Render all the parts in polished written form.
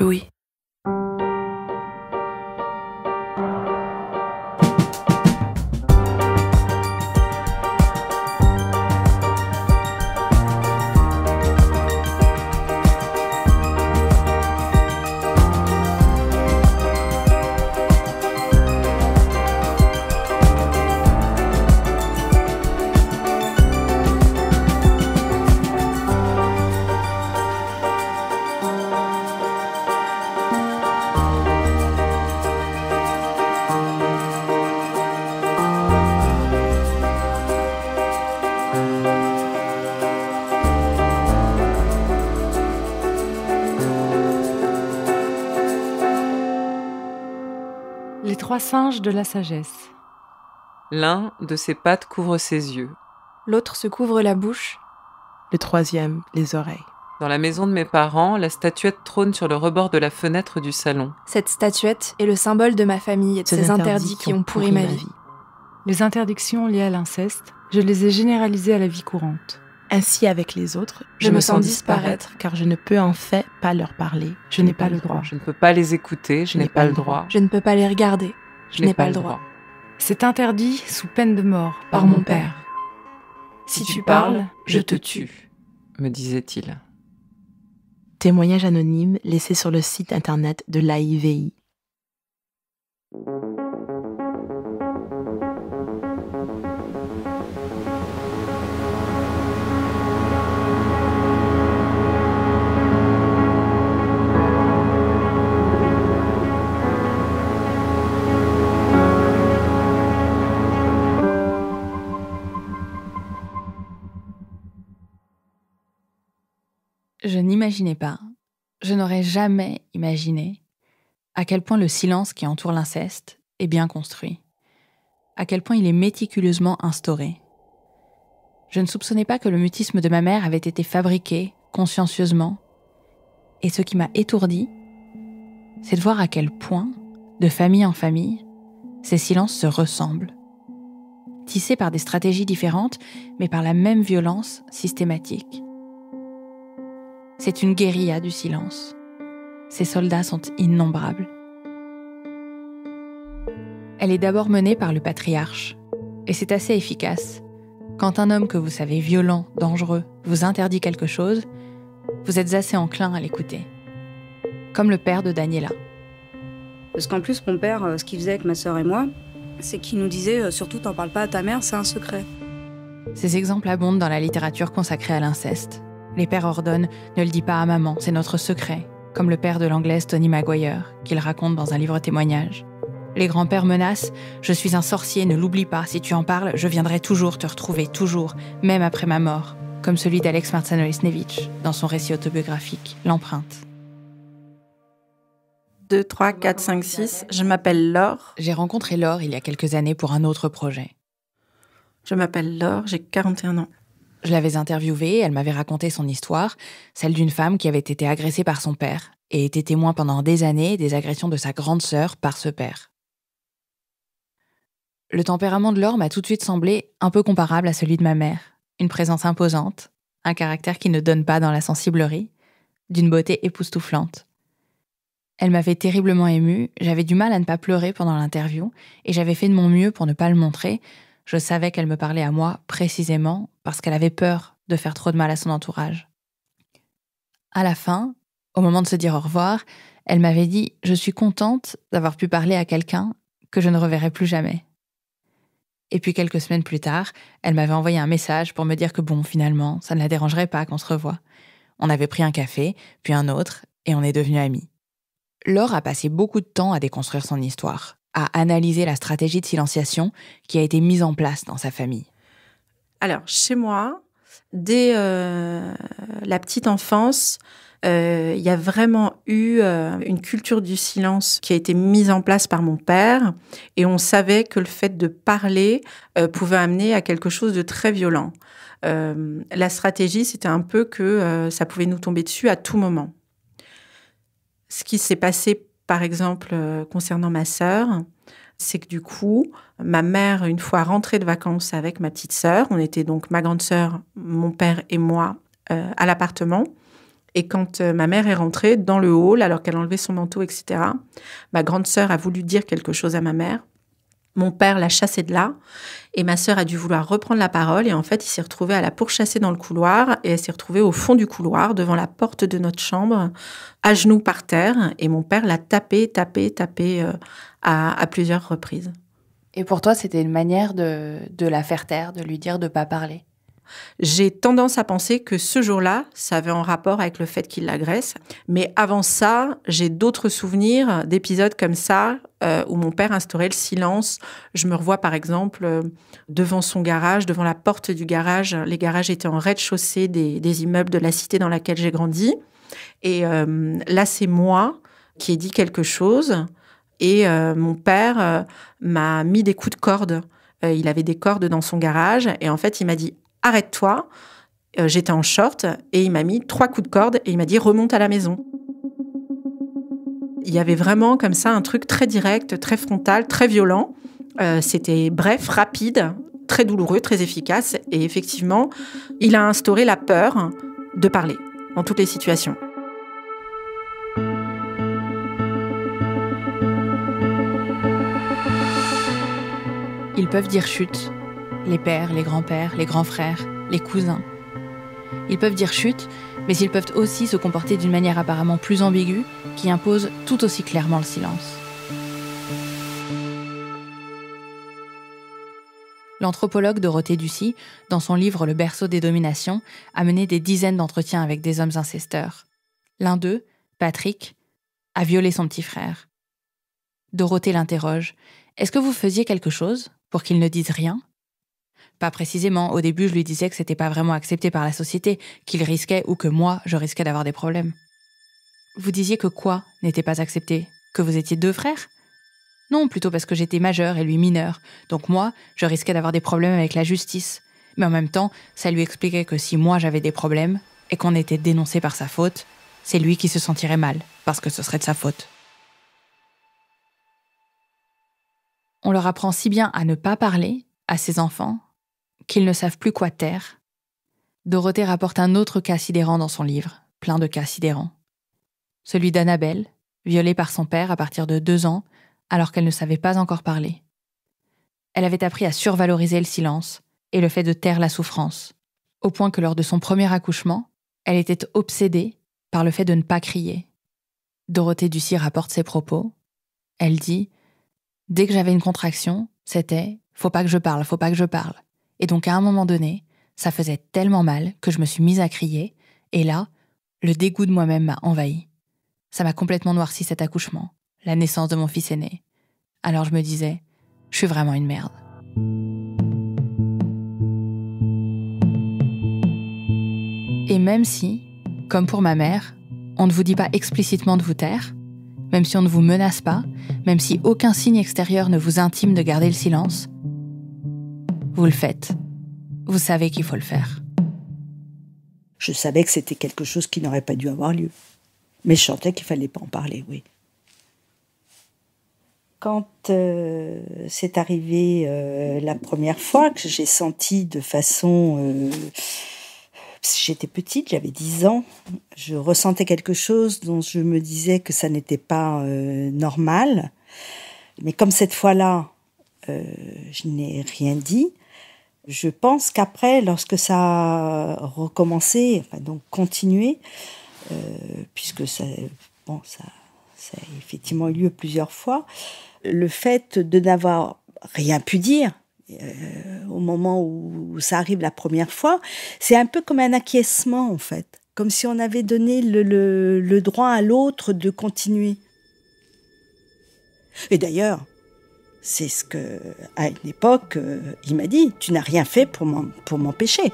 Louis. Les 3 singes de la sagesse. L'un de ses pattes couvre ses yeux. L'autre se couvre la bouche. Le troisième, les oreilles. Dans la maison de mes parents, la statuette trône sur le rebord de la fenêtre du salon. Cette statuette est le symbole de ma famille et de ces interdits qui ont pourri ma vie. Les interdictions liées à l'inceste, je les ai généralisées à la vie courante. Ainsi, avec les autres, je me sens disparaître, car je ne peux en fait pas leur parler. Je n'ai pas le droit. Je ne peux pas les écouter, je n'ai pas le droit. Je ne peux pas les regarder, je n'ai pas le droit. C'est interdit sous peine de mort par mon père. Si tu parles, je te tue, me disait-il. Témoignage anonyme laissé sur le site internet de l'AIVI. Je n'imaginais pas, je n'aurais jamais imaginé à quel point le silence qui entoure l'inceste est bien construit, à quel point il est méticuleusement instauré. Je ne soupçonnais pas que le mutisme de ma mère avait été fabriqué consciencieusement, et ce qui m'a étourdie, c'est de voir à quel point, de famille en famille, ces silences se ressemblent, tissés par des stratégies différentes, mais par la même violence systématique. C'est une guérilla du silence. Ces soldats sont innombrables. Elle est d'abord menée par le patriarche, et c'est assez efficace. Quand un homme que vous savez violent, dangereux, vous interdit quelque chose, vous êtes assez enclin à l'écouter. Comme le père de Daniela. Parce qu'en plus, mon père, ce qu'il faisait avec ma sœur et moi, c'est qu'il nous disait « Surtout, t'en parles pas à ta mère, c'est un secret ». Ces exemples abondent dans la littérature consacrée à l'inceste. Les pères ordonnent « Ne le dis pas à maman, c'est notre secret », comme le père de l'anglaise Tony Maguire, qu'il raconte dans un livre témoignage. Les grands-pères menacent « Je suis un sorcier, ne l'oublie pas, si tu en parles, je viendrai toujours te retrouver, toujours, même après ma mort », comme celui d'Alex Marcanovic dans son récit autobiographique « L'empreinte ». 2, 3, 4, 5, 6, je m'appelle Laure. J'ai rencontré Laure il y a quelques années pour un autre projet. Je m'appelle Laure, j'ai 41 ans. Je l'avais interviewée, elle m'avait raconté son histoire, celle d'une femme qui avait été agressée par son père et était témoin pendant des années des agressions de sa grande sœur par ce père. Le tempérament de Laure m'a tout de suite semblé un peu comparable à celui de ma mère. Une présence imposante, un caractère qui ne donne pas dans la sensiblerie, d'une beauté époustouflante. Elle m'avait terriblement émue, j'avais du mal à ne pas pleurer pendant l'interview et j'avais fait de mon mieux pour ne pas le montrer. Je savais qu'elle me parlait à moi précisément parce qu'elle avait peur de faire trop de mal à son entourage. À la fin, au moment de se dire au revoir, elle m'avait dit « Je suis contente d'avoir pu parler à quelqu'un que je ne reverrai plus jamais ». Et puis quelques semaines plus tard, elle m'avait envoyé un message pour me dire que bon, finalement, ça ne la dérangerait pas qu'on se revoie. On avait pris un café, puis un autre, et on est devenus amis. Laure a passé beaucoup de temps à déconstruire son histoire, à analyser la stratégie de silenciation qui a été mise en place dans sa famille. Alors, chez moi, dès la petite enfance, il y a vraiment eu une culture du silence qui a été mise en place par mon père et on savait que le fait de parler pouvait amener à quelque chose de très violent. La stratégie, c'était un peu que ça pouvait nous tomber dessus à tout moment. Ce qui s'est passé, par exemple, concernant ma sœur, c'est que du coup, ma mère, une fois rentrée de vacances avec ma petite sœur, on était donc ma grande sœur, mon père et moi à l'appartement, Et quand ma mère est rentrée dans le hall, alors qu'elle enlevait son manteau, etc., ma grande sœur a voulu dire quelque chose à ma mère. Mon père l'a chassée de là. Et ma sœur a dû vouloir reprendre la parole. Et en fait, il s'est retrouvé à la pourchasser dans le couloir. Et elle s'est retrouvée au fond du couloir, devant la porte de notre chambre, à genoux par terre. Et mon père l'a tapé à plusieurs reprises. Et pour toi, c'était une manière de la faire taire, de lui dire de ne pas parler? J'ai tendance à penser que ce jour-là, ça avait un rapport avec le fait qu'il l'agresse. Mais avant ça, j'ai d'autres souvenirs d'épisodes comme ça, où mon père instaurait le silence. Je me revois par exemple devant son garage, devant la porte du garage. Les garages étaient en rez-de-chaussée des immeubles de la cité dans laquelle j'ai grandi. Et là, c'est moi qui ai dit quelque chose. Et mon père m'a mis des coups de corde. Il avait des cordes dans son garage. Et en fait, il m'a dit « Arrête-toi ». J'étais en short et il m'a mis 3 coups de corde et il m'a dit « Remonte à la maison ». Il y avait vraiment comme ça un truc très direct, très frontal, très violent. C'était bref, rapide, très douloureux, très efficace. Et effectivement, il a instauré la peur de parler dans toutes les situations. Ils peuvent dire chut, les pères, les grands-pères, les grands frères, les cousins. Ils peuvent dire chut, mais ils peuvent aussi se comporter d'une manière apparemment plus ambiguë, qui impose tout aussi clairement le silence. L'anthropologue Dorothée Ducy, dans son livre Le berceau des dominations, a mené des dizaines d'entretiens avec des hommes incesteurs. L'un d'eux, Patrick, a violé son petit frère. Dorothée l'interroge. « Est-ce que vous faisiez quelque chose pour qu'il ne dise rien ?» Pas précisément. Au début, je lui disais que c'était pas vraiment accepté par la société, qu'il risquait ou que moi, je risquais d'avoir des problèmes. Vous disiez que quoi n'était pas accepté? Que vous étiez 2 frères? Non, plutôt parce que j'étais majeure et lui mineur. Donc moi, je risquais d'avoir des problèmes avec la justice. Mais en même temps, ça lui expliquait que si moi j'avais des problèmes et qu'on était dénoncé par sa faute, c'est lui qui se sentirait mal, parce que ce serait de sa faute. On leur apprend si bien à ne pas parler, à ces enfants, qu'ils ne savent plus quoi taire. Dorothée rapporte un autre cas sidérant dans son livre, plein de cas sidérants. Celui d'Annabelle, violée par son père à partir de 2 ans, alors qu'elle ne savait pas encore parler. Elle avait appris à survaloriser le silence et le fait de taire la souffrance, au point que lors de son premier accouchement, elle était obsédée par le fait de ne pas crier. Dorothée Ducy rapporte ses propos. Elle dit « Dès que j'avais une contraction, c'était « faut pas que je parle, faut pas que je parle ». Et donc à un moment donné, ça faisait tellement mal que je me suis mise à crier, et là, le dégoût de moi-même m'a envahi. Ça m'a complètement noirci cet accouchement, la naissance de mon fils aîné. Alors je me disais, je suis vraiment une merde. Et même si, comme pour ma mère, on ne vous dit pas explicitement de vous taire, même si on ne vous menace pas, même si aucun signe extérieur ne vous intime de garder le silence, vous le faites. Vous savez qu'il faut le faire. Je savais que c'était quelque chose qui n'aurait pas dû avoir lieu. Mais je sentais qu'il ne fallait pas en parler, oui. Quand c'est arrivé la première fois que j'ai senti de façon... j'étais petite, j'avais 10 ans. Je ressentais quelque chose dont je me disais que ça n'était pas normal. Mais comme cette fois-là, je n'ai rien dit, je pense qu'après, lorsque ça a recommencé, enfin donc continué, puisque ça a effectivement eu lieu plusieurs fois, le fait de n'avoir rien pu dire au moment où ça arrive la première fois, c'est un peu comme un acquiescement en fait, comme si on avait donné le droit à l'autre de continuer. Et d'ailleurs, c'est ce que, à une époque, il m'a dit, tu n'as rien fait pour m'empêcher.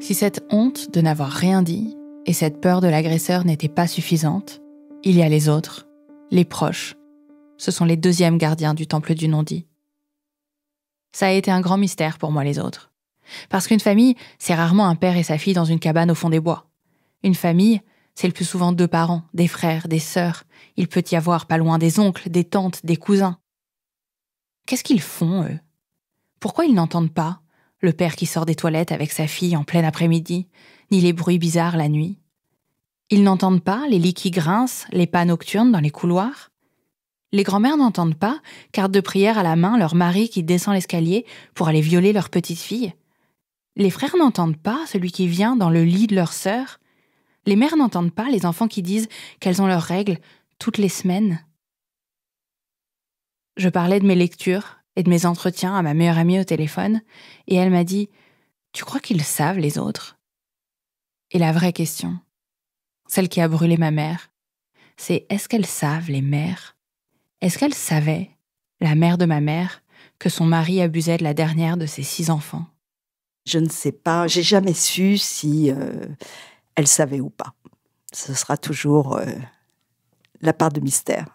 Si cette honte de n'avoir rien dit et cette peur de l'agresseur n'étaient pas suffisantes, il y a les autres, les proches. Ce sont les 2e gardiens du temple du non-dit. Ça a été un grand mystère pour moi, les autres. Parce qu'une famille, c'est rarement un père et sa fille dans une cabane au fond des bois. Une famille, c'est le plus souvent 2 parents, des frères, des sœurs. Il peut y avoir pas loin des oncles, des tantes, des cousins. Qu'est-ce qu'ils font, eux? Pourquoi ils n'entendent pas le père qui sort des toilettes avec sa fille en plein après-midi, ni les bruits bizarres la nuit? Ils n'entendent pas les lits qui grincent, les pas nocturnes dans les couloirs? Les grands-mères n'entendent pas, carte de prière à la main, leur mari qui descend l'escalier pour aller violer leur petite fille? Les frères n'entendent pas celui qui vient dans le lit de leur sœur? Les mères n'entendent pas les enfants qui disent qu'elles ont leurs règles toutes les semaines? Je parlais de mes lectures et de mes entretiens à ma meilleure amie au téléphone, et elle m'a dit « Tu crois qu'ils savent, les autres ?» Et la vraie question, celle qui a brûlé ma mère, c'est est-ce qu'elles savent, les mères? Est-ce qu'elle savait, la mère de ma mère, que son mari abusait de la dernière de ses 6 enfants? Je ne sais pas, j'ai jamais su si elle savait ou pas. Ce sera toujours la part de mystère.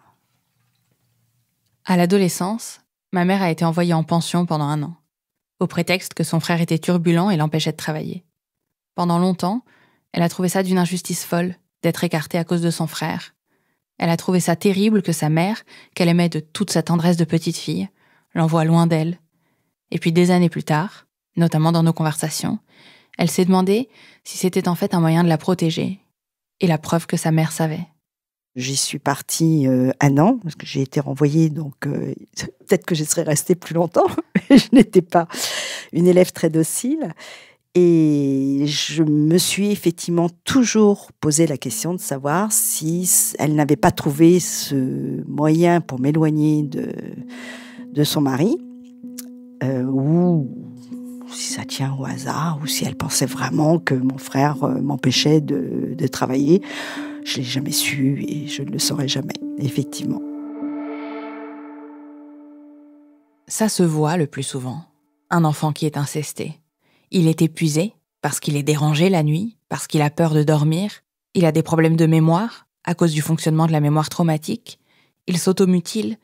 À l'adolescence, ma mère a été envoyée en pension pendant 1 an, au prétexte que son frère était turbulent et l'empêchait de travailler. Pendant longtemps, elle a trouvé ça d'une injustice folle, d'être écartée à cause de son frère. Elle a trouvé ça terrible que sa mère, qu'elle aimait de toute sa tendresse de petite fille, l'envoie loin d'elle. Et puis des années plus tard, notamment dans nos conversations, elle s'est demandé si c'était en fait un moyen de la protéger, et la preuve que sa mère savait. J'y suis partie 1 an, parce que j'ai été renvoyée, donc peut-être que je serais restée plus longtemps, mais je n'étais pas une élève très docile. Et je me suis effectivement toujours posé la question de savoir si elle n'avait pas trouvé ce moyen pour m'éloigner de son mari, ou si ça tient au hasard, ou si elle pensait vraiment que mon frère m'empêchait de travailler. Je ne l'ai jamais su et je ne le saurai jamais, effectivement. Ça se voit le plus souvent. Un enfant qui est incesté. Il est épuisé parce qu'il est dérangé la nuit, parce qu'il a peur de dormir. Il a des problèmes de mémoire à cause du fonctionnement de la mémoire traumatique. Il s'automutile.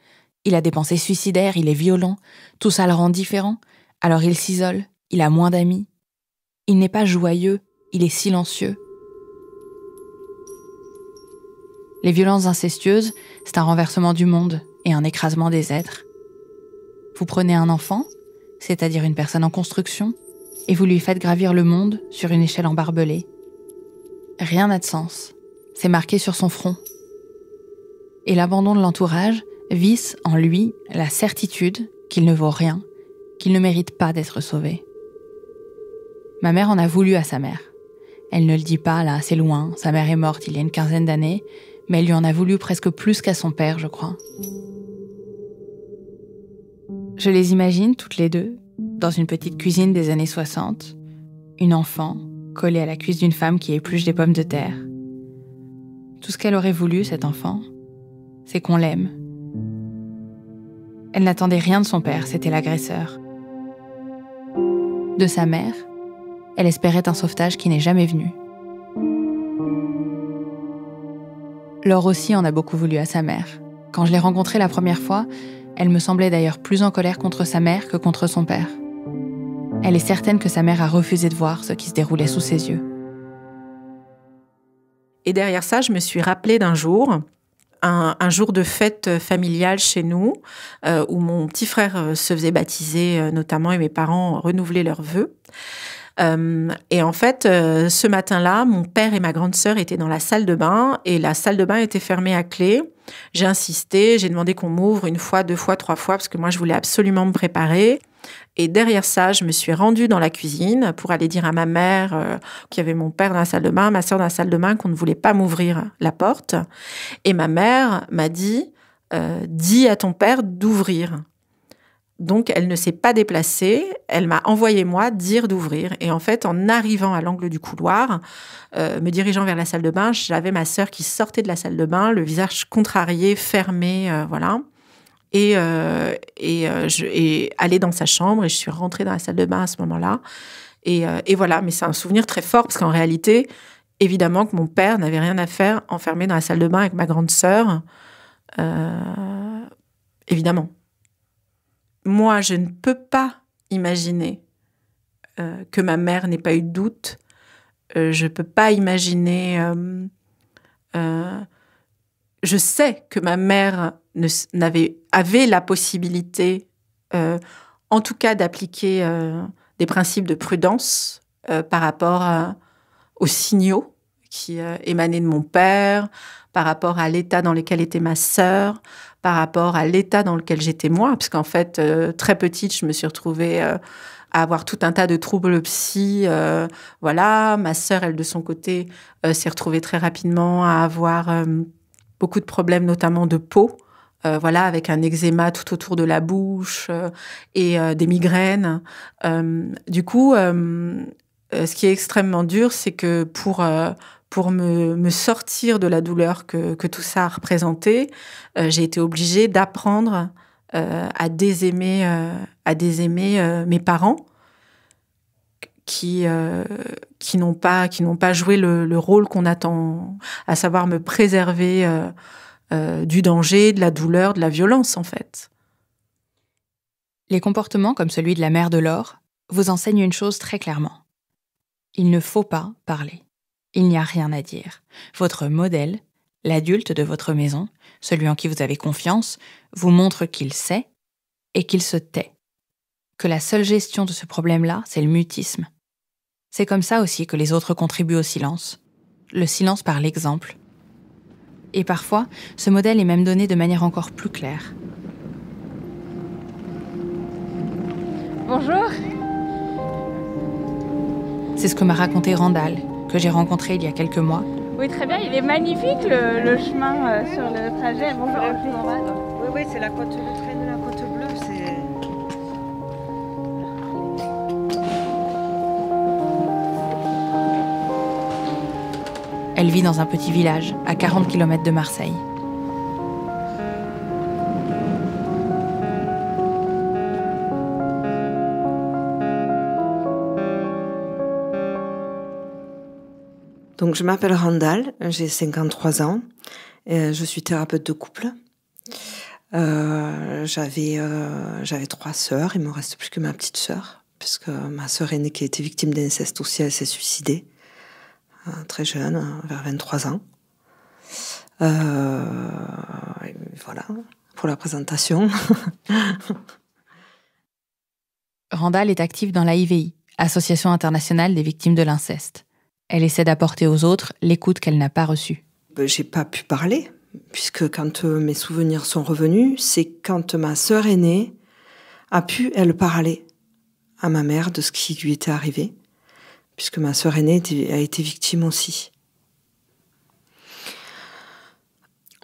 Il a des pensées suicidaires, il est violent. Tout ça le rend différent. Alors il s'isole. Il a moins d'amis. Il n'est pas joyeux. Il est silencieux. Les violences incestueuses, c'est un renversement du monde et un écrasement des êtres. Vous prenez un enfant, c'est-à-dire une personne en construction, et vous lui faites gravir le monde sur une échelle embarbelée. Rien n'a de sens. C'est marqué sur son front. Et l'abandon de l'entourage visse en lui la certitude qu'il ne vaut rien, qu'il ne mérite pas d'être sauvé. Ma mère en a voulu à sa mère. Elle ne le dit pas, là, c'est loin, sa mère est morte il y a une 15aine d'années, mais elle lui en a voulu presque plus qu'à son père, je crois. Je les imagine toutes les deux, dans une petite cuisine des années 60, une enfant collée à la cuisse d'une femme qui épluche des pommes de terre. Tout ce qu'elle aurait voulu, cette enfant, c'est qu'on l'aime. Elle n'attendait rien de son père, c'était l'agresseur. De sa mère, elle espérait un sauvetage qui n'est jamais venu. Laure aussi en a beaucoup voulu à sa mère. Quand je l'ai rencontrée la première fois, elle me semblait d'ailleurs plus en colère contre sa mère que contre son père. Elle est certaine que sa mère a refusé de voir ce qui se déroulait sous ses yeux. Et derrière ça, je me suis rappelée d'un jour, un jour de fête familiale chez nous, où mon petit frère se faisait baptiser notamment et mes parents renouvelaient leurs vœux. Et en fait, ce matin-là, mon père et ma grande sœur étaient dans la salle de bain et la salle de bain était fermée à clé. J'ai insisté, j'ai demandé qu'on m'ouvre 1 fois, 2 fois, 3 fois parce que moi, je voulais absolument me préparer. Et derrière ça, je me suis rendue dans la cuisine pour aller dire à ma mère qu'il y avait mon père dans la salle de bain, ma sœur dans la salle de bain, qu'on ne voulait pas m'ouvrir la porte. Et ma mère m'a dit « Dis à ton père d'ouvrir ». Donc, elle ne s'est pas déplacée, elle m'a envoyé moi dire d'ouvrir. Et en fait, en arrivant à l'angle du couloir, me dirigeant vers la salle de bain, j'avais ma sœur qui sortait de la salle de bain, le visage contrarié, fermé, voilà. Et allée dans sa chambre et je suis rentrée dans la salle de bain à ce moment-là. Et voilà, mais c'est un souvenir très fort parce qu'en réalité, évidemment que mon père n'avait rien à faire enfermé dans la salle de bain avec ma grande sœur. Évidemment. Moi, je ne peux pas imaginer que ma mère n'ait pas eu de doute. Je ne peux pas imaginer... je sais que ma mère avait la possibilité, en tout cas, d'appliquer des principes de prudence par rapport aux signaux qui émanaient de mon père, par rapport à l'état dans lequel était ma sœur, par rapport à l'état dans lequel j'étais moi, parce qu'en fait, très petite, je me suis retrouvée à avoir tout un tas de troubles psy. Voilà, ma sœur, elle, de son côté, s'est retrouvée très rapidement à avoir beaucoup de problèmes, notamment de peau, voilà, avec un eczéma tout autour de la bouche et des migraines. Du coup, ce qui est extrêmement dur, c'est que pour me sortir de la douleur que tout ça a représenté, j'ai été obligée d'apprendre à désaimer mes parents qui n'ont pas joué le rôle qu'on attend, à savoir me préserver du danger, de la douleur, de la violence en fait. Les comportements comme celui de la mère de Laure vous enseignent une chose très clairement. Il ne faut pas parler. Il n'y a rien à dire. Votre modèle, l'adulte de votre maison, celui en qui vous avez confiance, vous montre qu'il sait et qu'il se tait. Que la seule gestion de ce problème-là, c'est le mutisme. C'est comme ça aussi que les autres contribuent au silence. Le silence par l'exemple. Et parfois, ce modèle est même donné de manière encore plus claire. Bonjour. C'est ce que m'a raconté Randall, que j'ai rencontré il y a quelques mois. Oui, très bien. Il est magnifique le chemin sur le trajet. Bonjour. Oui, c'est la côte, le train de la côte bleue. Elle vit dans un petit village, à 40 km de Marseille. Donc, je m'appelle Randall, j'ai 53 ans, et je suis thérapeute de couple. J'avais 3 sœurs, il ne me reste plus que ma petite sœur, puisque ma sœur aînée qui a été victime d'inceste aussi, elle s'est suicidée, très jeune, vers 23 ans. Voilà, pour la présentation. Randall est active dans l'AIVI, Association internationale des victimes de l'inceste. Elle essaie d'apporter aux autres l'écoute qu'elle n'a pas reçue. J'ai pas pu parler, puisque quand mes souvenirs sont revenus, c'est quand ma sœur aînée a pu, elle, parler à ma mère de ce qui lui était arrivé, puisque ma sœur aînée a été victime aussi.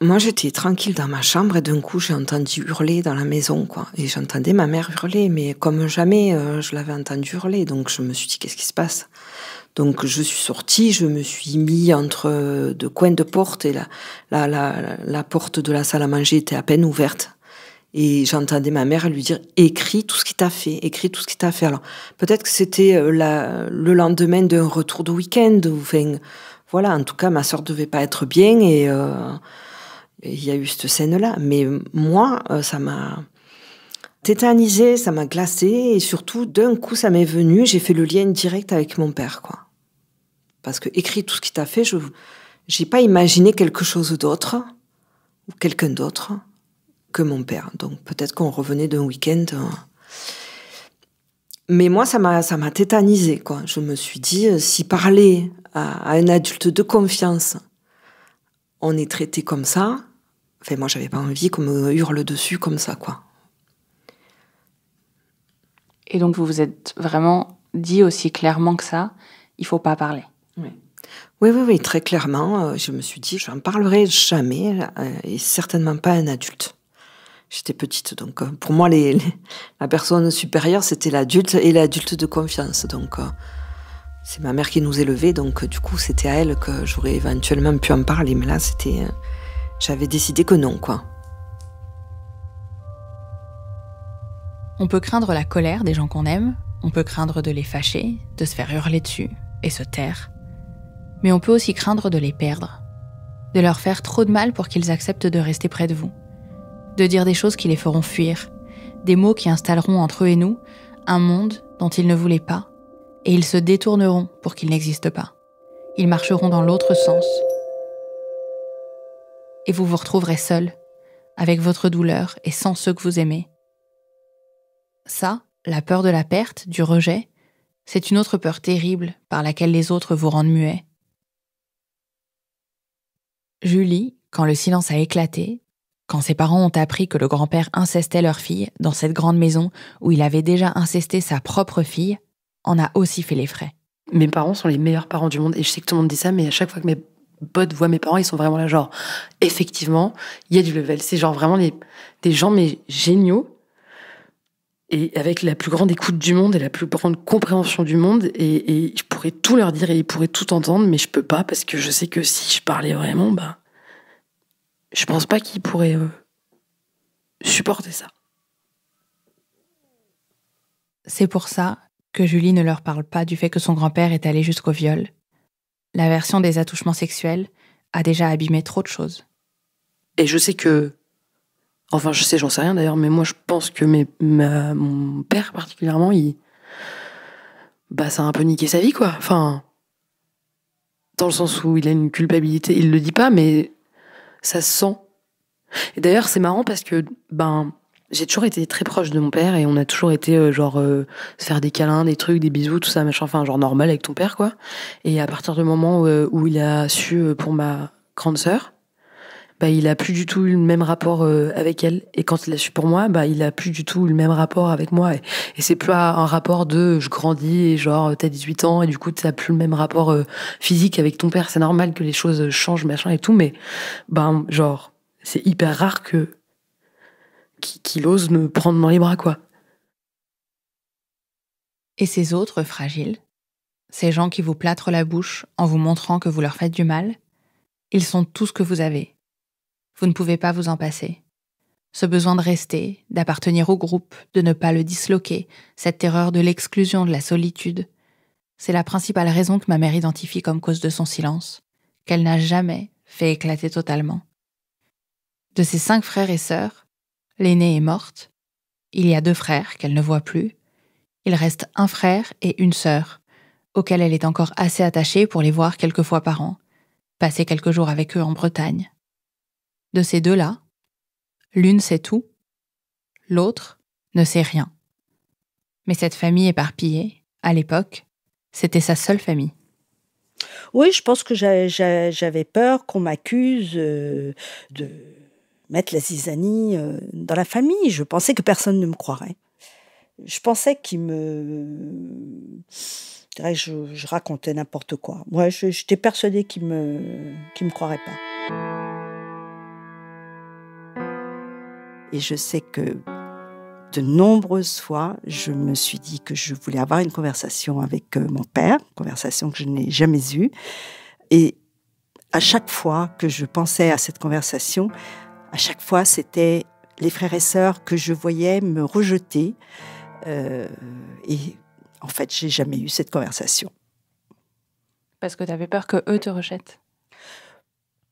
Moi, j'étais tranquille dans ma chambre et d'un coup, j'ai entendu hurler dans la maison, quoi. Et j'entendais ma mère hurler, mais comme jamais je l'avais entendu hurler. Donc, je me suis dit, qu'est-ce qui se passe ? Donc, je suis sortie, je me suis mis entre 2 coins de porte et la porte de la salle à manger était à peine ouverte. Et j'entendais ma mère lui dire « Écris tout ce qu'il t'a fait, écris tout ce qu'il t'a fait ». Alors, peut-être que c'était le lendemain d'un retour de week-end. Enfin, voilà, en tout cas, ma sœur devait pas être bien et il y a eu cette scène-là. Mais moi, ça m'a tétanisée, ça m'a glacée et surtout, d'un coup, ça m'est venu, j'ai fait le lien direct avec mon père, quoi. Parce que écrit tout ce qu'il t'a fait, j'ai pas imaginé quelque chose d'autre ou quelqu'un d'autre que mon père. Donc peut-être qu'on revenait d'un week-end. Mais moi, ça m'a tétanisée, quoi. Je me suis dit, si parler à un adulte de confiance, on est traité comme ça. Enfin, moi, j'avais pas envie qu'on me hurle dessus comme ça, quoi. Et donc, vous vous êtes vraiment dit aussi clairement que ça, il faut pas parler. Oui, très clairement. Je me suis dit, je n'en parlerai jamais, et certainement pas à un adulte. J'étais petite, donc pour moi, la personne supérieure, c'était l'adulte et l'adulte de confiance. Donc, c'est ma mère qui nous élevait, donc du coup, c'était à elle que j'aurais éventuellement pu en parler. Mais là, j'avais décidé que non, quoi. On peut craindre la colère des gens qu'on aime, on peut craindre de les fâcher, de se faire hurler dessus et se taire. Mais on peut aussi craindre de les perdre, de leur faire trop de mal pour qu'ils acceptent de rester près de vous, de dire des choses qui les feront fuir, des mots qui installeront entre eux et nous un monde dont ils ne voulaient pas, et ils se détourneront pour qu'il n'existe pas. Ils marcheront dans l'autre sens. Et vous vous retrouverez seul, avec votre douleur et sans ceux que vous aimez. Ça, la peur de la perte, du rejet, c'est une autre peur terrible par laquelle les autres vous rendent muets. Julie, quand le silence a éclaté, quand ses parents ont appris que le grand-père incestait leur fille dans cette grande maison où il avait déjà incesté sa propre fille, en a aussi fait les frais. Mes parents sont les meilleurs parents du monde, et je sais que tout le monde dit ça, mais à chaque fois que mes potes voient mes parents, ils sont vraiment là, genre, effectivement, il y a du level. C'est genre vraiment des gens, mais géniaux, et avec la plus grande écoute du monde et la plus grande compréhension du monde, et je pourrais tout leur dire et ils pourraient tout entendre, mais je peux pas, parce que je sais que si je parlais vraiment, je pense pas qu'ils pourraient supporter ça. C'est pour ça que Julie ne leur parle pas du fait que son grand-père est allé jusqu'au viol. La version des attouchements sexuels a déjà abîmé trop de choses. Et je sais que... Enfin, j'en sais rien d'ailleurs, mais moi je pense que mon père particulièrement, ça a un peu niqué sa vie, quoi. Enfin, dans le sens où il a une culpabilité, il le dit pas, mais ça se sent. Et d'ailleurs, c'est marrant parce que, j'ai toujours été très proche de mon père et on a toujours été se faire des câlins, des trucs, des bisous, tout ça, machin, enfin, genre normal avec ton père, quoi. Et à partir du moment où il a su pour ma grande sœur, il a plus du tout eu le même rapport avec elle. Et quand il a su pour moi, il a plus du tout eu le même rapport avec moi. Et c'est plus un rapport de je grandis et genre t'as 18 ans et du coup t'as plus le même rapport physique avec ton père. C'est normal que les choses changent, machin et tout, mais c'est hyper rare qu'il ose me prendre dans les bras, quoi. Et ces autres fragiles, ces gens qui vous plâtrent la bouche en vous montrant que vous leur faites du mal, ils sont tout ce que vous avez. Vous ne pouvez pas vous en passer. Ce besoin de rester, d'appartenir au groupe, de ne pas le disloquer, cette terreur de l'exclusion, de la solitude, c'est la principale raison que ma mère identifie comme cause de son silence, qu'elle n'a jamais fait éclater totalement. De ses 5 frères et sœurs, l'aînée est morte. Il y a 2 frères qu'elle ne voit plus. Il reste un frère et une sœur, auxquels elle est encore assez attachée pour les voir quelques fois par an, passer quelques jours avec eux en Bretagne. De ces 2-là, l'une sait tout, l'autre ne sait rien. Mais cette famille éparpillée, à l'époque, c'était sa seule famille. Oui, je pense que j'avais peur qu'on m'accuse de mettre la zizanie dans la famille. Je pensais que personne ne me croirait. Je pensais je racontais n'importe quoi. Moi, j'étais persuadée qu'ils me croiraient pas. Et je sais que de nombreuses fois, je me suis dit que je voulais avoir une conversation avec mon père, une conversation que je n'ai jamais eue. Et à chaque fois que je pensais à cette conversation, à chaque fois, c'était les frères et sœurs que je voyais me rejeter. Et en fait, j'ai jamais eu cette conversation. Parce que tu avais peur qu'eux te rejettent?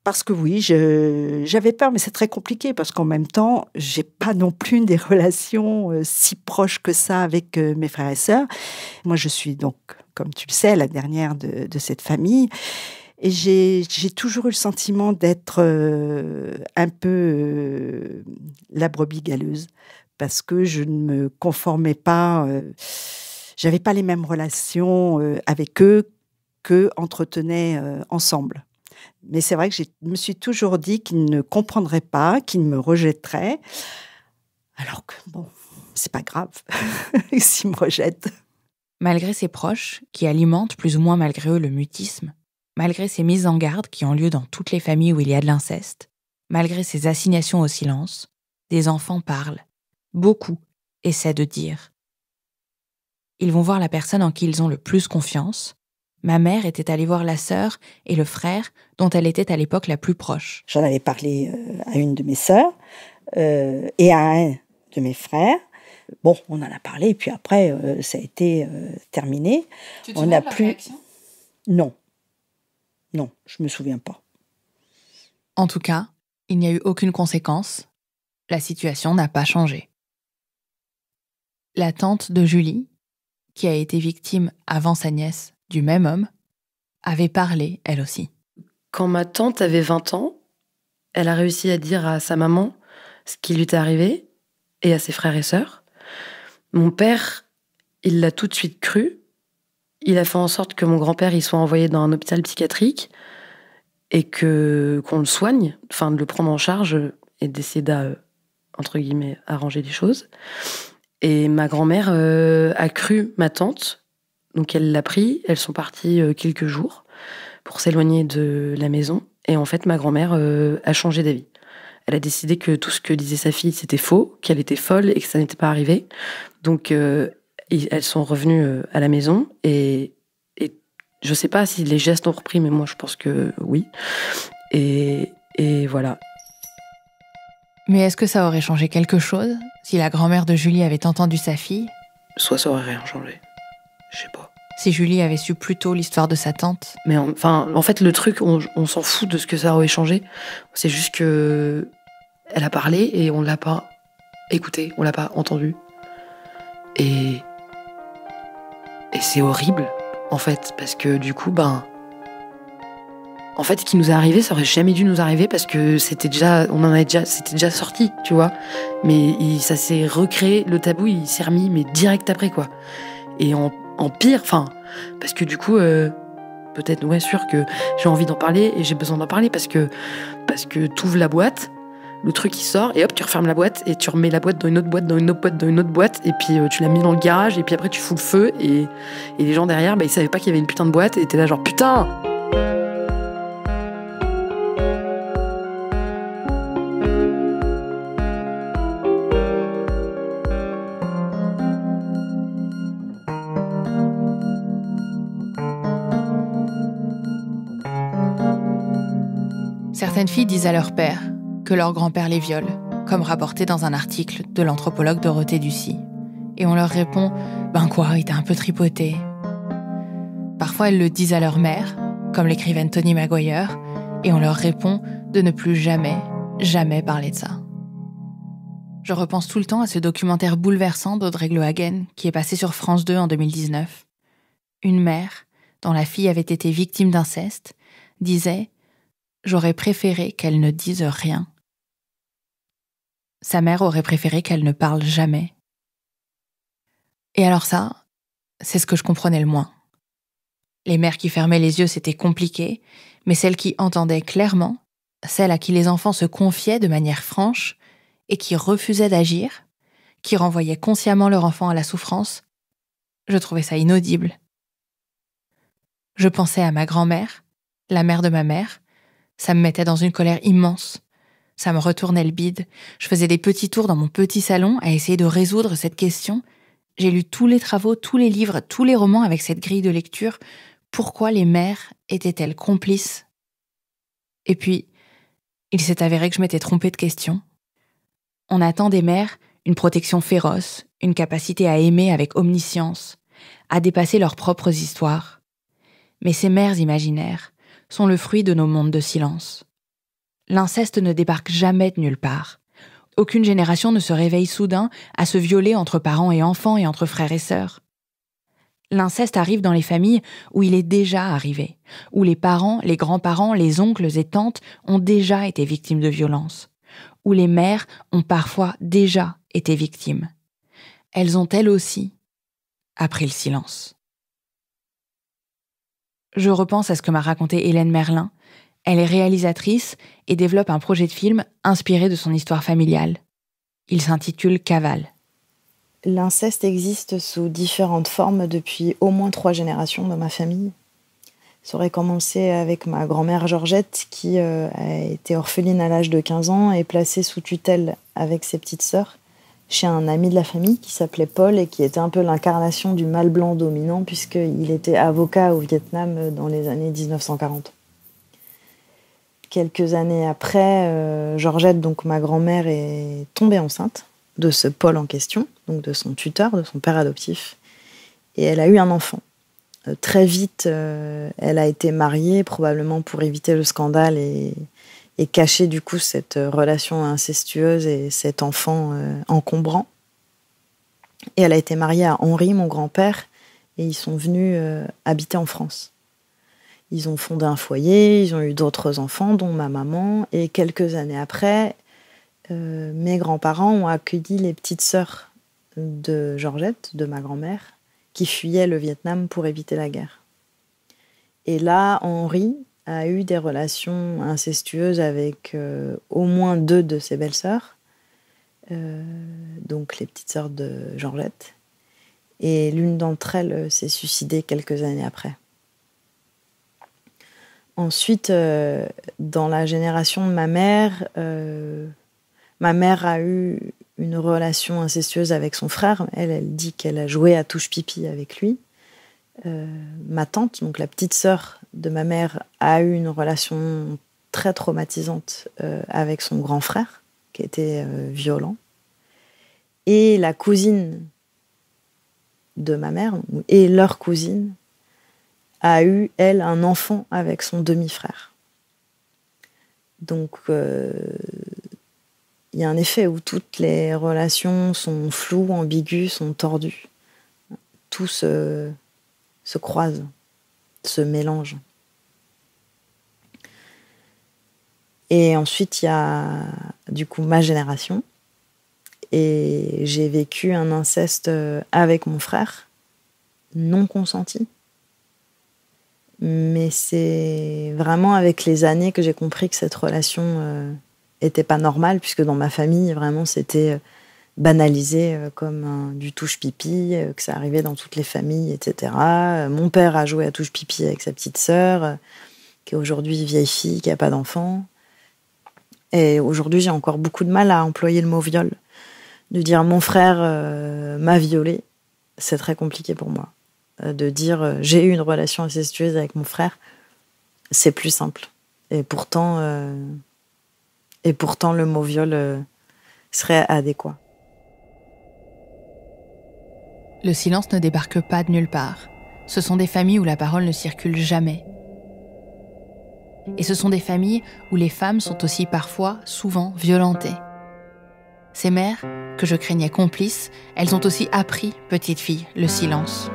Parce que oui, j'avais peur, mais c'est très compliqué parce qu'en même temps, j'ai pas non plus des relations si proches que ça avec mes frères et sœurs. Moi, je suis donc, comme tu le sais, la dernière de cette famille. Et j'ai toujours eu le sentiment d'être un peu la brebis galeuse parce que je ne me conformais pas, j'avais pas les mêmes relations avec eux qu'eux entretenaient ensemble. Mais c'est vrai que je me suis toujours dit qu'ils ne comprendraient pas, qu'ils me rejetteraient. Alors que, bon, c'est pas grave s'ils me rejettent. Malgré ses proches, qui alimentent plus ou moins malgré eux le mutisme, malgré ces mises en garde qui ont lieu dans toutes les familles où il y a de l'inceste, malgré ces assignations au silence, des enfants parlent. Beaucoup essaient de dire. Ils vont voir la personne en qui ils ont le plus confiance. Ma mère était allée voir la sœur et le frère dont elle était à l'époque la plus proche. J'en avais parlé à une de mes sœurs et à un de mes frères. Bon, on en a parlé et puis après, ça a été terminé. Tu te souviens de la réaction ? Non, je me souviens pas. En tout cas, il n'y a eu aucune conséquence. La situation n'a pas changé. La tante de Julie, qui a été victime avant sa nièce du même homme, avait parlé, elle aussi. Quand ma tante avait 20 ans, elle a réussi à dire à sa maman ce qui lui était arrivé et à ses frères et sœurs. Mon père, il l'a tout de suite cru. Il a fait en sorte que mon grand-père il soit envoyé dans un hôpital psychiatrique et qu'on le soigne, enfin de le prendre en charge et d'essayer entre guillemets, arranger les choses. Et ma grand-mère a cru ma tante, donc elle l'a pris, elles sont parties quelques jours pour s'éloigner de la maison. Et en fait, ma grand-mère a changé d'avis. Elle a décidé que tout ce que disait sa fille, c'était faux, qu'elle était folle et que ça n'était pas arrivé. Donc, elles sont revenues à la maison et je sais pas si les gestes ont repris, mais moi, je pense que oui. Et voilà. Mais est-ce que ça aurait changé quelque chose si la grand-mère de Julie avait entendu sa fille ? Soit ça aurait rien changé. Je sais pas. Si Julie avait su plus tôt l'histoire de sa tante. Mais en fait, le truc, on s'en fout de ce que ça aurait changé. C'est juste que elle a parlé et on l'a pas écouté, on l'a pas entendu. Et c'est horrible, en fait, parce que du coup, en fait, ce qui nous est arrivé, ça aurait jamais dû nous arriver parce que c'était déjà sorti, tu vois. Mais ça s'est recréé, le tabou, il s'est remis, mais direct après, quoi. Et en pire, parce que du coup, peut-être, ouais, sûr que j'ai envie d'en parler et j'ai besoin d'en parler parce que t'ouvres la boîte, le truc il sort et hop, tu refermes la boîte et tu remets la boîte dans une autre boîte, dans une autre boîte, dans une autre boîte et puis tu la mets dans le garage et puis après tu fous le feu et les gens derrière, ils savaient pas qu'il y avait une putain de boîte et t'es là genre putain. Certaines filles disent à leur père que leur grand-père les viole, comme rapporté dans un article de l'anthropologue Dorothée Ducy. Et on leur répond « Ben quoi, il t'a un peu tripoté ». Parfois elles le disent à leur mère, comme l'écrivaine Toni Maguire, et on leur répond de ne plus jamais, jamais parler de ça. Je repense tout le temps à ce documentaire bouleversant d'Audrey Glohagen qui est passé sur France 2 en 2019. Une mère, dont la fille avait été victime d'inceste, disait « J'aurais préféré qu'elle ne dise rien ». Sa mère aurait préféré qu'elle ne parle jamais. Et alors ça, c'est ce que je comprenais le moins. Les mères qui fermaient les yeux, c'était compliqué, mais celles qui entendaient clairement, celles à qui les enfants se confiaient de manière franche et qui refusaient d'agir, qui renvoyaient consciemment leur enfant à la souffrance, je trouvais ça inaudible. Je pensais à ma grand-mère, la mère de ma mère. Ça me mettait dans une colère immense. Ça me retournait le bide. Je faisais des petits tours dans mon petit salon à essayer de résoudre cette question. J'ai lu tous les travaux, tous les livres, tous les romans avec cette grille de lecture. Pourquoi les mères étaient-elles complices ? Et puis, il s'est avéré que je m'étais trompée de question. On attend des mères une protection féroce, une capacité à aimer avec omniscience, à dépasser leurs propres histoires. Mais ces mères imaginaires sont le fruit de nos mondes de silence. L'inceste ne débarque jamais de nulle part. Aucune génération ne se réveille soudain à se violer entre parents et enfants et entre frères et sœurs. L'inceste arrive dans les familles où il est déjà arrivé, où les parents, les grands-parents, les oncles et tantes ont déjà été victimes de violences, où les mères ont parfois déjà été victimes. Elles ont elles aussi appris le silence. Je repense à ce que m'a raconté Hélène Merlin. Elle est réalisatrice et développe un projet de film inspiré de son histoire familiale. Il s'intitule Cavale. L'inceste existe sous différentes formes depuis au moins 3 générations dans ma famille. Ça aurait commencé avec ma grand-mère Georgette qui a été orpheline à l'âge de 15 ans et placée sous tutelle avec ses petites sœurs chez un ami de la famille qui s'appelait Paul et qui était un peu l'incarnation du mâle blanc dominant puisqu'il était avocat au Vietnam dans les années 1940. Quelques années après, Georgette, donc ma grand-mère, est tombée enceinte de ce Paul en question, donc de son tuteur, de son père adoptif, et elle a eu un enfant. Très vite, elle a été mariée, probablement pour éviter le scandale et cacher du coup cette relation incestueuse et cet enfant encombrant. Et elle a été mariée à Henri, mon grand-père, et ils sont venus habiter en France. Ils ont fondé un foyer, ils ont eu d'autres enfants, dont ma maman, et quelques années après, mes grands-parents ont accueilli les petites sœurs de Georgette, de ma grand-mère, qui fuyaient le Vietnam pour éviter la guerre. Et là, Henri a eu des relations incestueuses avec au moins 2 de ses belles-sœurs, donc les petites sœurs de Georgette. Et l'une d'entre elles s'est suicidée quelques années après. Ensuite, dans la génération de ma mère a eu une relation incestueuse avec son frère. Elle dit qu'elle a joué à touche-pipi avec lui. Ma tante, donc la petite sœur de ma mère, a eu une relation très traumatisante avec son grand frère, qui était violent. Et la cousine de ma mère, et leur cousine, a eu, elle, un enfant avec son demi-frère. Donc, il y a un effet où toutes les relations sont floues, ambiguës, sont tordues. Tout se croise, se mélange. Et ensuite, il y a du coup ma génération. Et j'ai vécu un inceste avec mon frère, non consenti. Mais c'est vraiment avec les années que j'ai compris que cette relation était pas normale, puisque dans ma famille, vraiment, c'était banalisé comme du touche-pipi, que ça arrivait dans toutes les familles, etc. Mon père a joué à touche-pipi avec sa petite sœur, qui est aujourd'hui vieille fille, qui n'a pas d'enfant. Et aujourd'hui, j'ai encore beaucoup de mal à employer le mot viol. De dire « mon frère m'a violée », c'est très compliqué pour moi. De dire « j'ai eu une relation incestueuse avec mon frère », c'est plus simple. Et pourtant le mot viol serait adéquat. Le silence ne débarque pas de nulle part. Ce sont des familles où la parole ne circule jamais. Et ce sont des familles où les femmes sont aussi parfois, souvent, violentées. Ces mères, que je craignais complices, elles ont aussi appris, petite fille, le silence.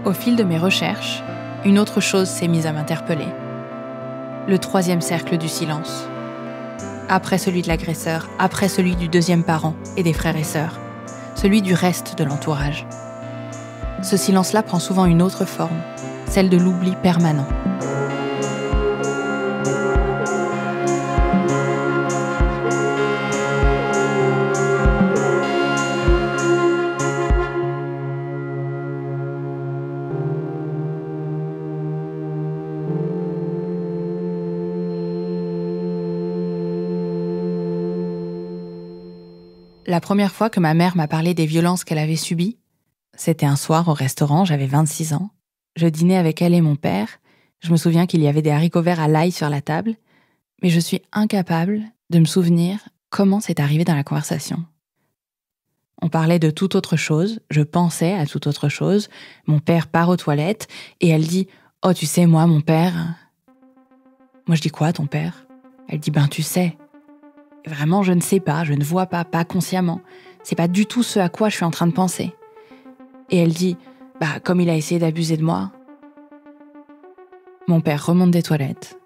Au fil de mes recherches, une autre chose s'est mise à m'interpeller. Le 3e cercle du silence. Après celui de l'agresseur, après celui du 2e parent et des frères et sœurs, celui du reste de l'entourage. Ce silence-là prend souvent une autre forme, celle de l'oubli permanent. La première fois que ma mère m'a parlé des violences qu'elle avait subies, c'était un soir au restaurant, j'avais 26 ans. Je dînais avec elle et mon père. Je me souviens qu'il y avait des haricots verts à l'ail sur la table, mais je suis incapable de me souvenir comment c'est arrivé dans la conversation. On parlait de toute autre chose, je pensais à toute autre chose. Mon père part aux toilettes et elle dit « Oh, tu sais, moi, mon père... » Moi, je dis « Quoi, ton père ?» Elle dit « Ben, tu sais. » Vraiment, je ne sais pas, je ne vois pas consciemment. C'est pas du tout ce à quoi je suis en train de penser. Et elle dit, comme il a essayé d'abuser de moi. Mon père remonte des toilettes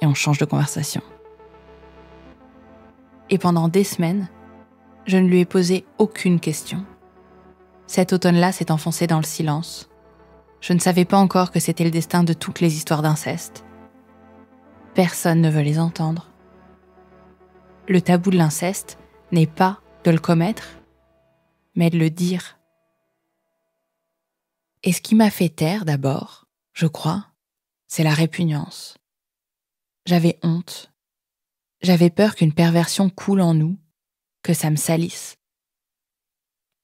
et on change de conversation. Et pendant des semaines, je ne lui ai posé aucune question. Cet automne-là s'est enfoncé dans le silence. Je ne savais pas encore que c'était le destin de toutes les histoires d'inceste. Personne ne veut les entendre. Le tabou de l'inceste n'est pas de le commettre, mais de le dire. Et ce qui m'a fait taire d'abord, je crois, c'est la répugnance. J'avais honte. J'avais peur qu'une perversion coule en nous, que ça me salisse.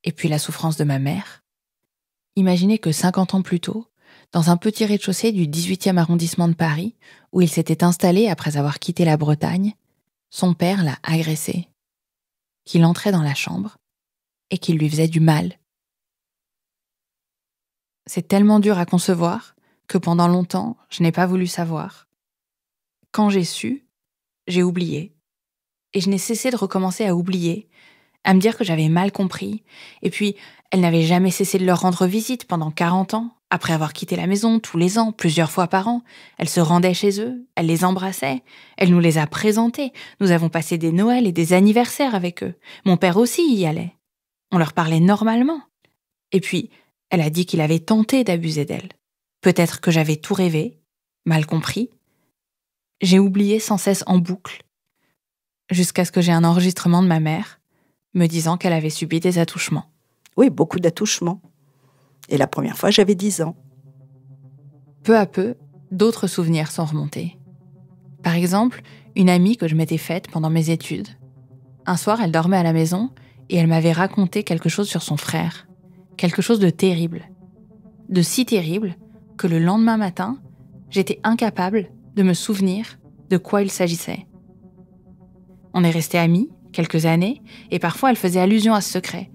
Et puis la souffrance de ma mère. Imaginez que 50 ans plus tôt, dans un petit rez-de-chaussée du 18e arrondissement de Paris, où il s'était installé après avoir quitté la Bretagne, son père l'a agressé, qu'il entrait dans la chambre et qu'il lui faisait du mal. C'est tellement dur à concevoir que pendant longtemps, je n'ai pas voulu savoir. Quand j'ai su, j'ai oublié. Et je n'ai cessé de recommencer à oublier à me dire que j'avais mal compris. Et puis, elle n'avait jamais cessé de leur rendre visite pendant 40 ans. Après avoir quitté la maison tous les ans, plusieurs fois par an, elle se rendait chez eux, elle les embrassait, elle nous les a présentés. Nous avons passé des Noëls et des anniversaires avec eux. Mon père aussi y allait. On leur parlait normalement. Et puis, elle a dit qu'il avait tenté d'abuser d'elle. Peut-être que j'avais tout rêvé, mal compris. J'ai oublié sans cesse en boucle, jusqu'à ce que j'ai un enregistrement de ma mère me disant qu'elle avait subi des attouchements. Oui, beaucoup d'attouchements. Et la première fois, j'avais 10 ans. Peu à peu, d'autres souvenirs sont remontés. Par exemple, une amie que je m'étais faite pendant mes études. Un soir, elle dormait à la maison et elle m'avait raconté quelque chose sur son frère. Quelque chose de terrible. De si terrible que le lendemain matin, j'étais incapable de me souvenir de quoi il s'agissait. On est restés amis quelques années et parfois elle faisait allusion à ce secret.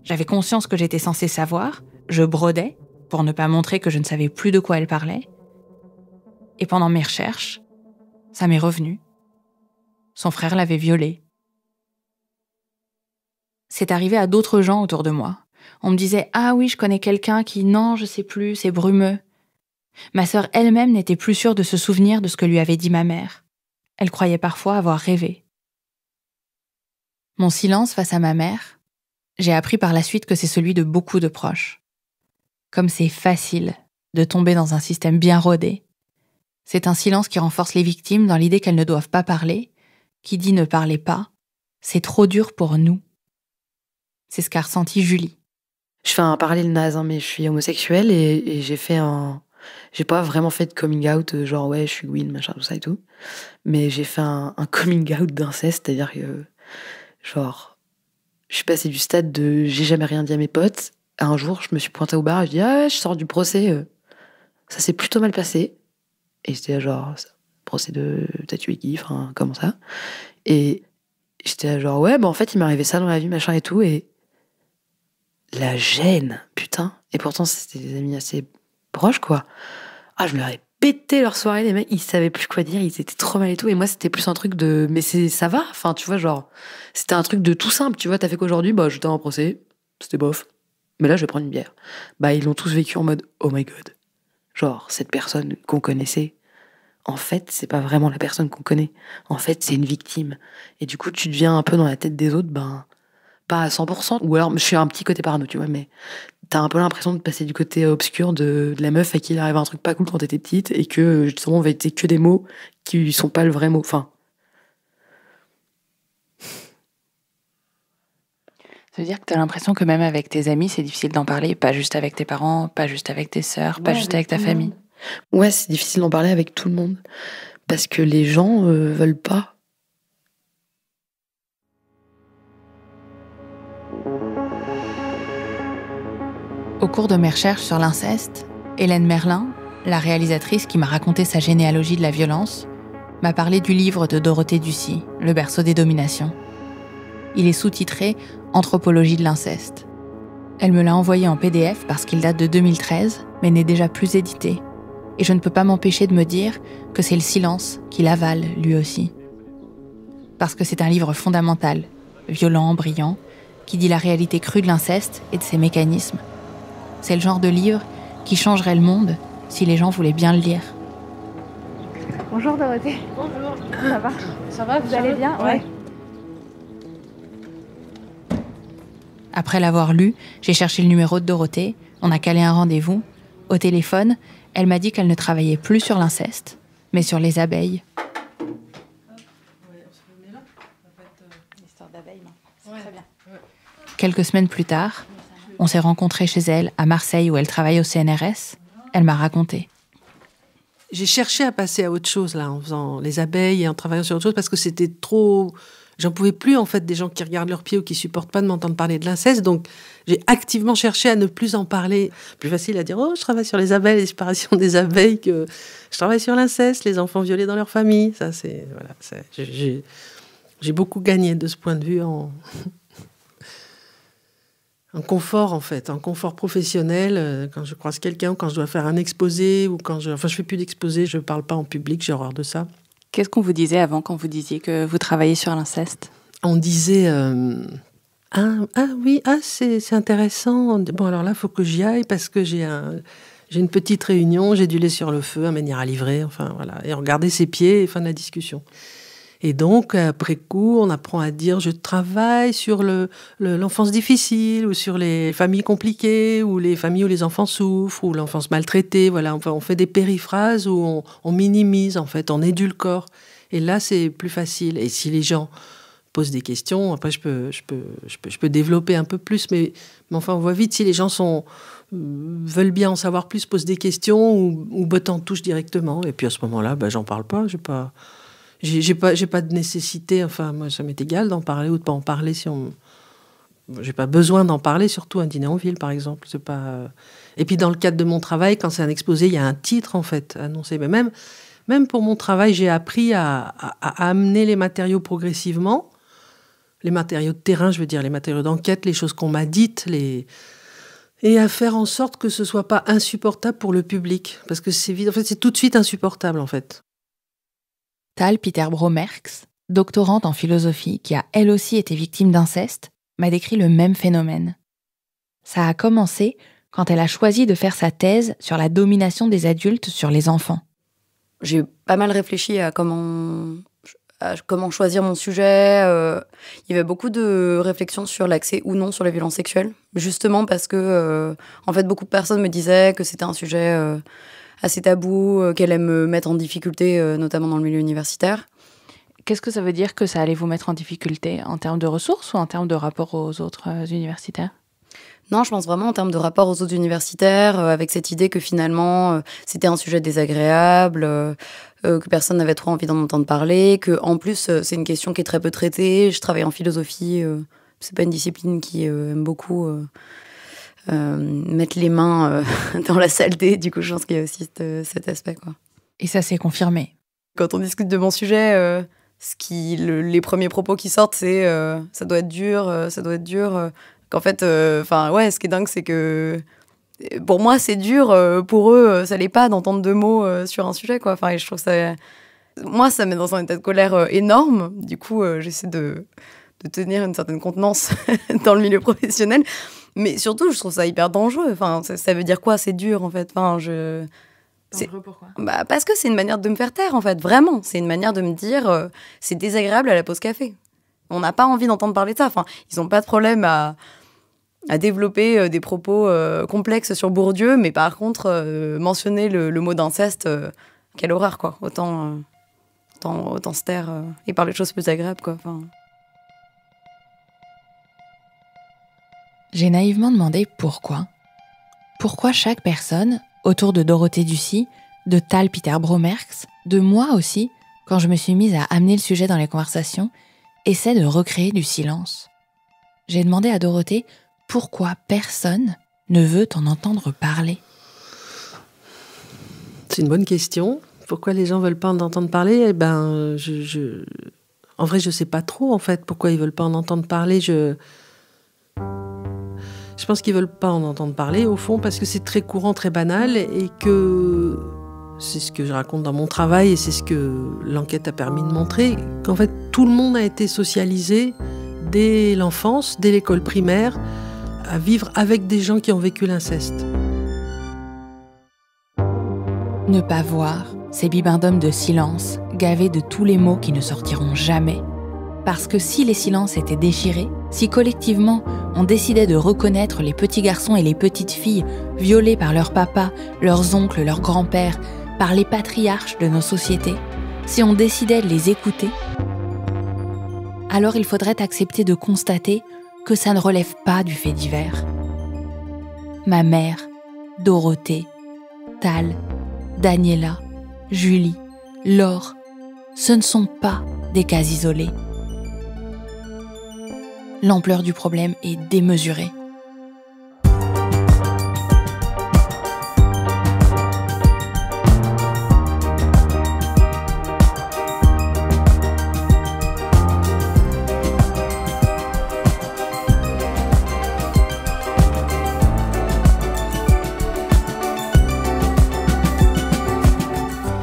J'avais conscience que j'étais censée savoir, je brodais pour ne pas montrer que je ne savais plus de quoi elle parlait. Et pendant mes recherches, ça m'est revenu. Son frère l'avait violée. C'est arrivé à d'autres gens autour de moi. On me disait « Ah oui, je connais quelqu'un qui... Non, je sais plus, c'est brumeux. » Ma sœur elle-même n'était plus sûre de se souvenir de ce que lui avait dit ma mère. Elle croyait parfois avoir rêvé. Mon silence face à ma mère, j'ai appris par la suite que c'est celui de beaucoup de proches. Comme c'est facile de tomber dans un système bien rodé, c'est un silence qui renforce les victimes dans l'idée qu'elles ne doivent pas parler, qui dit ne parlez pas, c'est trop dur pour nous. C'est ce qu'a ressenti Julie. Je fais un parallèle naze, mais je suis homosexuelle et j'ai fait un... J'ai pas vraiment fait de coming out, genre ouais, je suis Gwyn, machin, tout ça et tout. Mais j'ai fait un coming out d'inceste, c'est-à-dire que, genre, je suis passée du stade de j'ai jamais rien dit à mes potes. Un jour, je me suis pointée au bar et je dis ah, je sors du procès, ça s'est plutôt mal passé. Et j'étais genre, procès de t'as tué qui, enfin, comment ça? Et j'étais genre ouais, en fait, il m'est arrivé ça dans la vie, machin et tout. Et la gêne, putain. Et pourtant, c'était des amis assez proches, quoi. Ah, je leur ai pété leur soirée, les mecs, ils savaient plus quoi dire, ils étaient trop mal et tout. Et moi, c'était plus un truc de, mais ça va, enfin, tu vois, genre, c'était un truc de tout simple, tu vois, t'as fait qu'aujourd'hui, j'étais en procès, c'était bof. Mais là, je vais prendre une bière. Ils l'ont tous vécu en mode, oh my god. Genre, cette personne qu'on connaissait, en fait, c'est pas vraiment la personne qu'on connaît. En fait, c'est une victime. Et du coup, tu deviens un peu dans la tête des autres, pas à 100%, ou alors, je suis un petit côté parano, tu vois, mais t'as un peu l'impression de passer du côté obscur de la meuf à qui il arrive un truc pas cool quand t'étais petite, et que, justement, on va être que des mots qui sont pas le vrai mot. Enfin. Ça veut dire que t'as l'impression que même avec tes amis, c'est difficile d'en parler, pas juste avec tes parents, pas juste avec tes sœurs, pas juste avec ta famille. Ouais, c'est difficile d'en parler avec tout le monde, parce que les gens veulent pas. Au cours de mes recherches sur l'inceste, Hélène Merlin, la réalisatrice qui m'a raconté sa généalogie de la violence, m'a parlé du livre de Dorothée Ducy, Le berceau des dominations. Il est sous-titré « Anthropologie de l'inceste ». Elle me l'a envoyé en PDF parce qu'il date de 2013, mais n'est déjà plus édité. Et je ne peux pas m'empêcher de me dire que c'est le silence qui l'avale, lui aussi. Parce que c'est un livre fondamental, violent, brillant, qui dit la réalité crue de l'inceste et de ses mécanismes. C'est le genre de livre qui changerait le monde si les gens voulaient bien le lire. Bonjour Dorothée. Bonjour. Ça va? Ça va, vous allez bien? Ouais. Après l'avoir lu, j'ai cherché le numéro de Dorothée, on a calé un rendez-vous. Au téléphone, elle m'a dit qu'elle ne travaillait plus sur l'inceste, mais sur les abeilles. L'histoire d'abeilles, c'est très bien. Quelques semaines plus tard, on s'est rencontrés chez elle, à Marseille, où elle travaille au CNRS. Elle m'a raconté. J'ai cherché à passer à autre chose, là, en faisant les abeilles et en travaillant sur autre chose, parce que c'était trop... J'en pouvais plus, en fait, des gens qui regardent leurs pieds ou qui supportent pas de m'entendre parler de l'inceste. Donc, j'ai activement cherché à ne plus en parler. Plus facile à dire, oh, je travaille sur les abeilles, les séparations des abeilles, que je travaille sur l'inceste, les enfants violés dans leur famille. Ça, c'est... Voilà, j'ai beaucoup gagné de ce point de vue en confort, en fait, en confort professionnel. Quand je croise quelqu'un, ou quand je dois faire un exposé, ou quand je fais plus d'exposés, je parle pas en public, j'ai horreur de ça. Qu'est-ce qu'on vous disait avant quand vous disiez que vous travailliez sur l'inceste? On disait Oui, c'est intéressant. Bon, alors là, il faut que j'y aille parce que j'ai une petite réunion, j'ai du lait sur le feu, un manière à livrer, enfin voilà. Et regarder ses pieds et fin de la discussion. Et donc, après coup, on apprend à dire « je travaille sur l'enfance difficile » ou sur les familles compliquées, ou les familles où les enfants souffrent, ou l'enfance maltraitée. Voilà, enfin, on fait des périphrases où on minimise, en fait, on édulcore. Et là, c'est plus facile. Et si les gens posent des questions, après, je peux développer un peu plus. Mais enfin, on voit vite si les gens veulent bien en savoir plus, posent des questions ou bottent en touche directement. Et puis à ce moment-là, j'en parle pas. J'ai pas de nécessité, enfin, moi, ça m'est égal d'en parler ou de pas en parler j'ai pas besoin d'en parler, surtout un dîner en ville, par exemple. C'est pas... Et puis, dans le cadre de mon travail, quand c'est un exposé, il y a un titre, en fait, annoncé. Mais même pour mon travail, j'ai appris à amener les matériaux progressivement. Les matériaux de terrain, je veux dire, les matériaux d'enquête, les choses qu'on m'a dites, et à faire en sorte que ce soit pas insupportable pour le public. Parce que c'est vite, en fait, c'est tout de suite insupportable, en fait. Tal Pieter-Bromerckx, doctorante en philosophie qui a elle aussi été victime d'inceste, m'a décrit le même phénomène. Ça a commencé quand elle a choisi de faire sa thèse sur la domination des adultes sur les enfants. J'ai pas mal réfléchi à comment choisir mon sujet. Il y avait beaucoup de réflexions sur l'accès ou non sur les violences sexuelles, justement parce que en fait, beaucoup de personnes me disaient que c'était un sujet assez tabou, qu'elle allait me mettre en difficulté, notamment dans le milieu universitaire. Qu'est-ce que ça veut dire que ça allait vous mettre en difficulté en termes de ressources ou en termes de rapport aux autres universitaires ? Non, je pense vraiment en termes de rapport aux autres universitaires, avec cette idée que finalement, c'était un sujet désagréable, que personne n'avait trop envie d'en entendre parler, que en plus, c'est une question qui est très peu traitée. Je travaille en philosophie, c'est pas une discipline qui aime beaucoup... mettre les mains dans la saleté, du coup je pense qu'il y a aussi cet aspect, quoi. Et ça s'est confirmé. Quand on discute de mon sujet, les premiers propos qui sortent, c'est ça doit être dur, qu'en fait, ce qui est dingue, c'est que pour moi c'est dur, pour eux ça l'est pas d'entendre 2 mots sur un sujet, quoi. Enfin, et je trouve ça, moi ça me met dans un état de colère énorme. Du coup j'essaie de tenir une certaine contenance dans le milieu professionnel. Mais surtout, je trouve ça hyper dangereux. Enfin, ça veut dire quoi, c'est dur, en fait. Enfin, dangereux, pourquoi ? Parce que c'est une manière de me faire taire, en fait. Vraiment. C'est une manière de me dire c'est désagréable à la pause café. On n'a pas envie d'entendre parler de ça. Enfin, ils n'ont pas de problème à développer des propos complexes sur Bourdieu, mais par contre, mentionner le mot d'inceste, quelle horreur, quoi. Autant se taire et parler de choses plus agréables, quoi. Enfin... J'ai naïvement demandé pourquoi. Pourquoi chaque personne, autour de Dorothée Ducy, de Tal Pieter-Bromerckx, de moi aussi, quand je me suis mise à amener le sujet dans les conversations, essaie de recréer du silence. J'ai demandé à Dorothée pourquoi personne ne veut en entendre parler. C'est une bonne question. Pourquoi les gens veulent pas en entendre parler ? Eh ben, en vrai, je sais pas trop, en fait, pourquoi ils veulent pas en entendre parler. Je pense qu'ils veulent pas en entendre parler, au fond, parce que c'est très courant, très banal, et que c'est ce que je raconte dans mon travail, et c'est ce que l'enquête a permis de montrer, qu'en fait, tout le monde a été socialisé dès l'enfance, dès l'école primaire, à vivre avec des gens qui ont vécu l'inceste. Ne pas voir ces bibendums de silence, gavés de tous les mots qui ne sortiront jamais. Parce que si les silences étaient déchirés, si collectivement on décidait de reconnaître les petits garçons et les petites filles violés par leurs papas, leurs oncles, leurs grands-pères, par les patriarches de nos sociétés, si on décidait de les écouter, alors il faudrait accepter de constater que ça ne relève pas du fait divers. Ma mère, Dorothée, Tal, Daniela, Julie, Laure, ce ne sont pas des cas isolés. L'ampleur du problème est démesurée.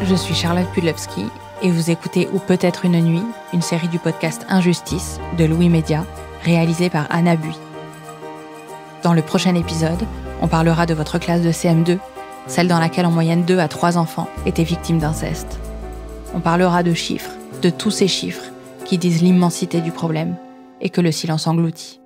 Je suis Charlotte Pudlowski et vous écoutez Ou peut-être une nuit, une série du podcast Injustice de Louis Média, réalisé par Anna Bui. Dans le prochain épisode, on parlera de votre classe de CM2, celle dans laquelle en moyenne 2 à 3 enfants étaient victimes d'inceste. On parlera de chiffres, de tous ces chiffres qui disent l'immensité du problème et que le silence engloutit.